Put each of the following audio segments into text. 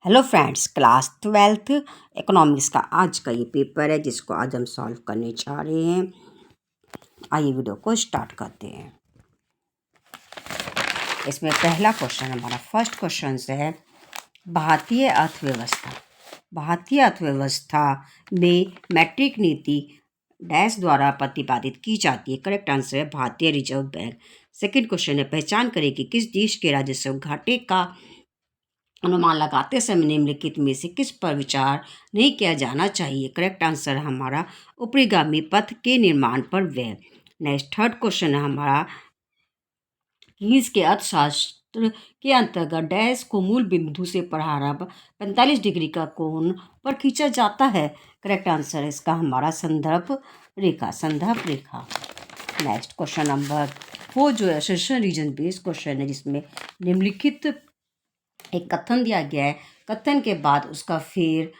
Hello friends, class 12th economics का आज का ये पेपर है जिसको आज हम सॉल्व करने जा रहे हैं। आइए वीडियो को स्टार्ट करते हैं। इसमें पहला क्वेश्चन हमारा फर्स्ट क्वेश्चन है भारतीय अर्थव्यवस्था। भारतीय अर्थव्यवस्था में मैट्रिक नीति डैश द्वारा प्रतिपादित की जाती है। करेक्ट आंसर है भारतीय रिजर्व बैंक। सेकंड क्वेश्चन है पहचान करें कि किस देश के राजस्व घाटे का अनुमान लगाते समय निम्नलिखित में से किस पर विचार नहीं किया जाना चाहिए। करेक्ट आंसर हमारा ऊपरीगामी पथ के निर्माण पर व्यय। नेक्स्ट थर्ड क्वेश्चन है हमारा कीन्स के अर्थशास्त्र के अंतर्गत डैश को मूल बिंदु से परारंभ 45 डिग्री का कोण पर खींचा जाता है। करेक्ट आंसर है इसका हमारा संदर्भ रेखा। नेक्स्ट क्वेश्चन नंबर 4 जो है सेशन रीजन बेस्ड क्वेश्चन है जिसमें निम्नलिखित एक कथन दिया गया है। कथन के बाद उसका फिर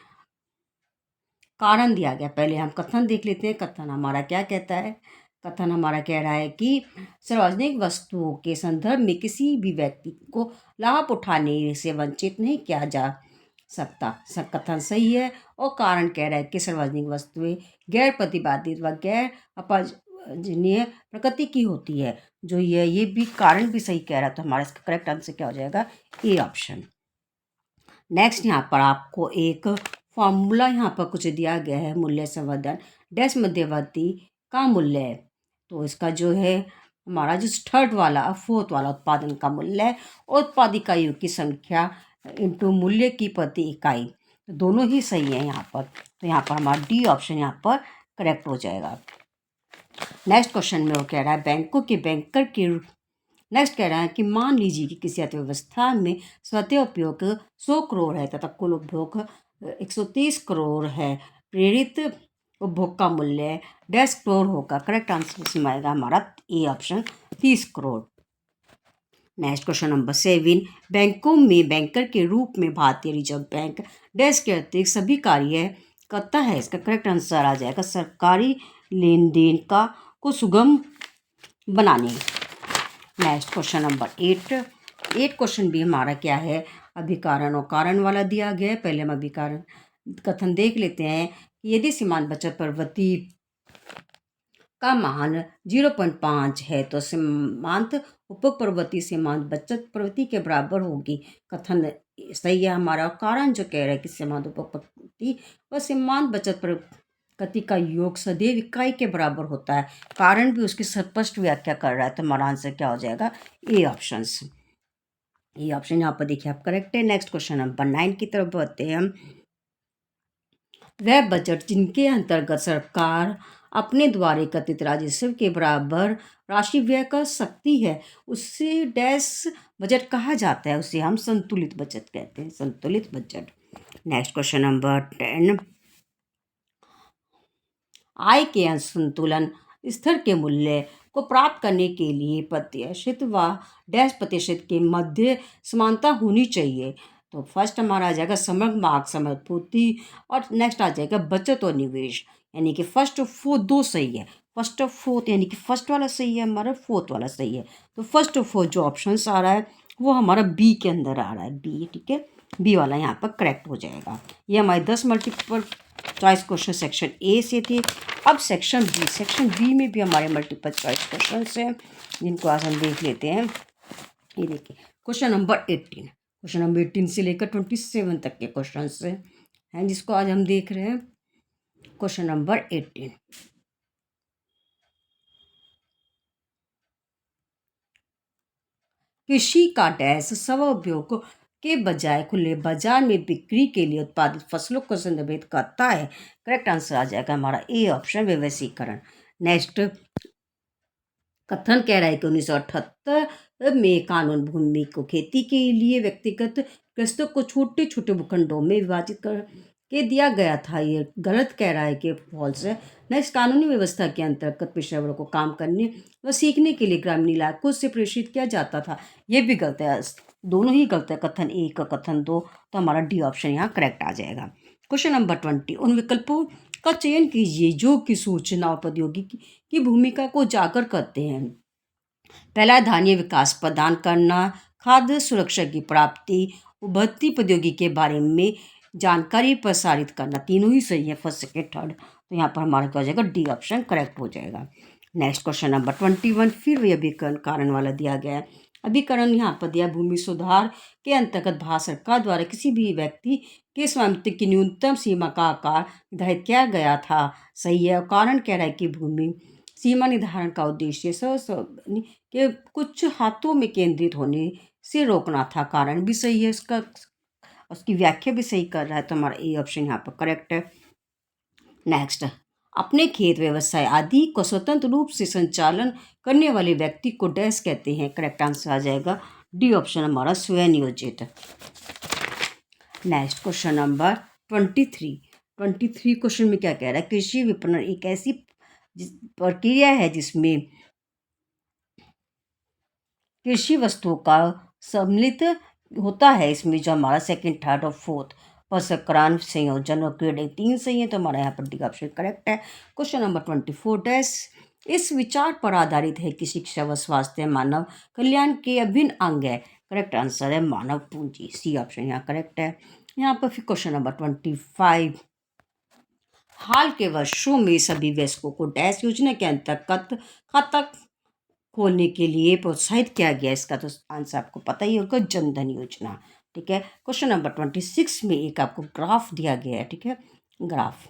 कारण दिया गया। पहले हम कथन देख लेते हैं। कथन हमारा क्या कहता है। कथन हमारा कह रहा है कि सार्वजनिक वस्तुओं के संदर्भ में किसी भी व्यक्ति को लाभ उठाने से वंचित नहीं किया जा सकता। कथन सही है। और कारण कह रहा है कि सार्वजनिक वस्तुएं गैर प्रतिबाधित व गैर अपजनीय प्रकृति की होती है। जो ये भी कारण भी सही कह रहा है। तो हमारा इसका करेक्ट आंसर क्या हो जाएगा, ए ऑप्शन। नेक्स्ट यहाँ पर आपको एक फॉर्मूला यहाँ पर कुछ दिया गया है। मूल्य संवर्धन डैश मध्यवर्ती का मूल्य है। तो इसका जो है हमारा जो थर्ड वाला फोर्थ वाला उत्पादन का मूल्य है और उत्पाद इकाइयों की संख्या इंटू मूल्य की प्रति इकाई, तो दोनों ही सही है यहाँ पर। तो यहाँ पर हमारा डी ऑप्शन यहाँ पर करेक्ट हो जाएगा। नेक्स्ट क्वेश्चन में वो कह रहा है बैंकों के बैंकर के नेक्स्ट कह रहा है कि मान लीजिए कि किसी अर्थव्यवस्था में स्वतः उपयोग 100 करोड़ है तथा कुल उपभोग 130 करोड़ है। प्रेरित उपभोग का मूल्य डैश करोड़ होगा। करेक्ट आंसर इसमें आएगा हमारा A option 30 crore. Next question number 7 बैंकों में बैंकर के रूप में भारतीय रिजर्व बैंक डैश के अतिरिक्त सभी कार्य करता है। इसका करेक्ट आंसर आ जाएगा सरकारी लेन देन को सुगम बनाने। नेक्स्ट क्वेश्चन नंबर 8 क्वेश्चन भी हमारा क्या है, अभिकारण और कारण वाला दिया गया है। पहले हम अभिकारण कथन देख लेते हैं कि यदि सीमांत बचत प्रवृत्ति का मान 0.5 है तो सीमांत उपभोग प्रवृत्ति सीमांत बचत प्रवृत्ति के बराबर होगी। कथन सही है हमारा। कारण जो कह रहा है कि सीमांत उपभोग प्रवृत्ति और सीमांत बचत प्रवृत्ति का योग सदैव इकाई के बराबर होता है। कारण भी उसकी स्पष्ट व्याख्या कर रहा है। तो हमारा आंसर क्या हो जाएगा, ए ऑप्शन। ये ऑप्शन यहाँ पर देखिए आप करेक्ट है। नेक्स्ट क्वेश्चन नंबर 9 की तरफ बढ़ते हैं हम। वह बजट जिनके अंतर्गत सरकार अपने द्वारा एकत्रित राजस्व के बराबर राशि व्यय कर सकती है उसे डैश बजट कहा जाता है। उसे हम संतुलित बजट कहते हैं, संतुलित बजट। नेक्स्ट क्वेश्चन नंबर 10 आय के असंतुलन स्तर के मूल्य को प्राप्त करने के लिए प्रतिशत व डैश प्रतिशत के मध्य समानता होनी चाहिए। तो फर्स्ट हमारा आ जाएगा समग्र मार्ग समय पूर्ति और नेक्स्ट आ जाएगा बचत और निवेश। यानी कि फर्स्ट और फोर्थ दो सही है। फर्स्ट और फोर्थ यानी कि फर्स्ट वाला सही है हमारा, फोर्थ वाला सही है। तो फर्स्ट और फोर्थ जो ऑप्शन आ रहा है वो हमारा बी के अंदर आ रहा है, बी। ठीक है, बी वाला यहाँ पर करेक्ट हो जाएगा। ये हमारे 10 multiple choice question section A से थे। अब सेक्शन बी में भी हमारे मल्टीपल चॉइस क्वेश्चन हैं जिनको आज हम देख लेते हैं। ये देखिए क्वेश्चन नंबर 18 से लेकर 27 तक के क्वेश्चन हैं जिसको आज हम देख रहे हैं। क्वेश्चन नंबर 18 कृषि का डैश स्व उपयोग के बजाय खुले बाजार में बिक्री के लिए उत्पादित फसलों को संदर्भित करता है। करेक्ट आंसर आ जाएगा हमारा ए ऑप्शन व्यवसायीकरण। नेक्स्ट कथन कह रहा है कि 1978 में कानून भूमि को खेती के लिए व्यक्तिगत ग्रस्तों को छोटे छोटे भूखंडों में विभाजित कर के दिया गया था। ये गलत कह रहा है कि फॉल्स है। नेक्स्ट कानूनी व्यवस्था के अंतर्गत पेशेवरों को काम करने व सीखने के लिए ग्रामीण इलाकों से प्रेषित किया जाता था। ये भी गलत है, दोनों ही गलत है, कथन एक और कथन दो। तो हमारा डी ऑप्शन यहाँ करेक्ट आ जाएगा। क्वेश्चन नंबर 20 उन विकल्पों का चयन कीजिए जो कि सूचना और प्रौद्योगिकी की भूमिका को उजागर करते हैं। पहला धान्य विकास प्रदान करना, खाद्य सुरक्षा की प्राप्ति, उभरती प्रौद्योगिकी के बारे में जानकारी प्रसारित करना, तीनों ही सही है फर्स्ट सेकेंड थर्ड। तो यहाँ पर हमारा क्या हो जाएगा, डी ऑप्शन करेक्ट हो जाएगा। नेक्स्ट क्वेश्चन नंबर 21, फिर वही अभिकरण कारण वाला दिया गया है। अभिकरण यहाँ पर दिया, भूमि सुधार के अंतर्गत भारत सरकार द्वारा किसी भी व्यक्ति के स्वामित्व की न्यूनतम सीमा का आकार निर्धारित किया गया था, सही है। और कारण कह रहा है कि भूमि सीमा निर्धारण का उद्देश्य के कुछ हाथों में केंद्रित होने से रोकना था, कारण भी सही है इसका, उसकी व्याख्या भी सही कर रहा है, तो हमारा ए ऑप्शन यहाँ पर करेक्ट है। नेक्स्ट, अपने खेत व्यवसाय आदि को स्वतंत्र रूप से संचालन करने वाले व्यक्ति को डैश कहते हैं, करेक्ट आंसर आ जाएगा डी ऑप्शन हमारा स्वनियोजित। नेक्स्ट क्वेश्चन नंबर 23 क्वेश्चन में क्या कह रहा है, कृषि विपणन एक ऐसी प्रक्रिया है जिसमें कृषि वस्तुओं का सम्मिलित होता है। इसमें जो हमारा सेकंड थर्ड और फोर्थ प्रसंस्करण, संयोजन और ग्रेडिंग तीन सही है, तो हमारा यहाँ पर डी ऑप्शन करेक्ट है। क्वेश्चन नंबर 24 डैश इस विचार पर आधारित है कि शिक्षा व स्वास्थ्य मानव कल्याण के अभिन्न अंग है, करेक्ट आंसर है मानव पूंजी, सी ऑप्शन यहाँ करेक्ट है। यहाँ पर फिर क्वेश्चन नंबर 25, हाल के वर्षों में सभी वयस्कों को डैश योजना के अंतर्गत खाता खोलने के लिए प्रोत्साहित किया गया, इसका तो आंसर आपको पता ही होगा, जनधन योजना, ठीक है। क्वेश्चन नंबर 26 में एक आपको ग्राफ दिया गया है, ठीक है। ग्राफ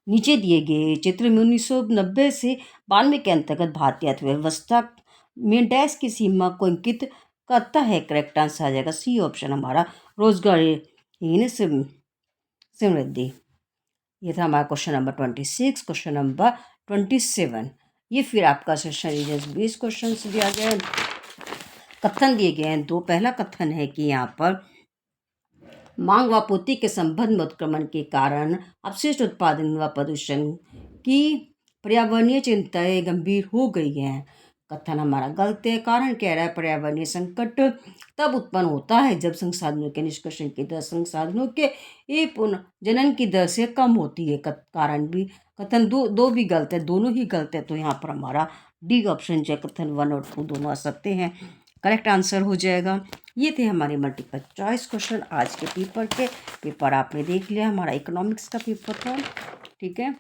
नीचे दिए गए चित्र में 1990 से 92 के अंतर्गत भारतीय अर्थव्यवस्था में डैश की सीमा को अंकित करता है, करेक्ट आंसर आ जाएगा सी ऑप्शन हमारा रोजगारहीन समृद्धि। ये था हमारा क्वेश्चन नंबर 26। क्वेश्चन नंबर 27, ये फिर आपका सेशन रीजन्स 20 क्वेश्चन दिया गया है, कथन दिए गए हैं दो। पहला कथन है कि यहाँ पर मांग व आपूर्ति के संबंध में उत्क्रमण के कारण अपशिष्ट उत्पादन व प्रदूषण की पर्यावरणीय चिंताएं गंभीर हो गई हैं, कथन हमारा गलत है। कारण कह रहा है पर्यावरणीय संकट तब उत्पन्न होता है जब संसाधनों के निष्कर्षण की दर संसाधनों के पुनर्जनन की दर से कम होती है, कारण भी कथन दो भी गलत है, दोनों ही गलत है, तो यहाँ पर हमारा डी ऑप्शन जो कथन 1 और 2 दोनों आ सकते हैं, करेक्ट आंसर हो जाएगा। ये थे हमारे मल्टीपल चॉइस क्वेश्चन आज के पेपर के। पेपर आपने देख लिया, हमारा इकोनॉमिक्स का पेपर था, ठीक है।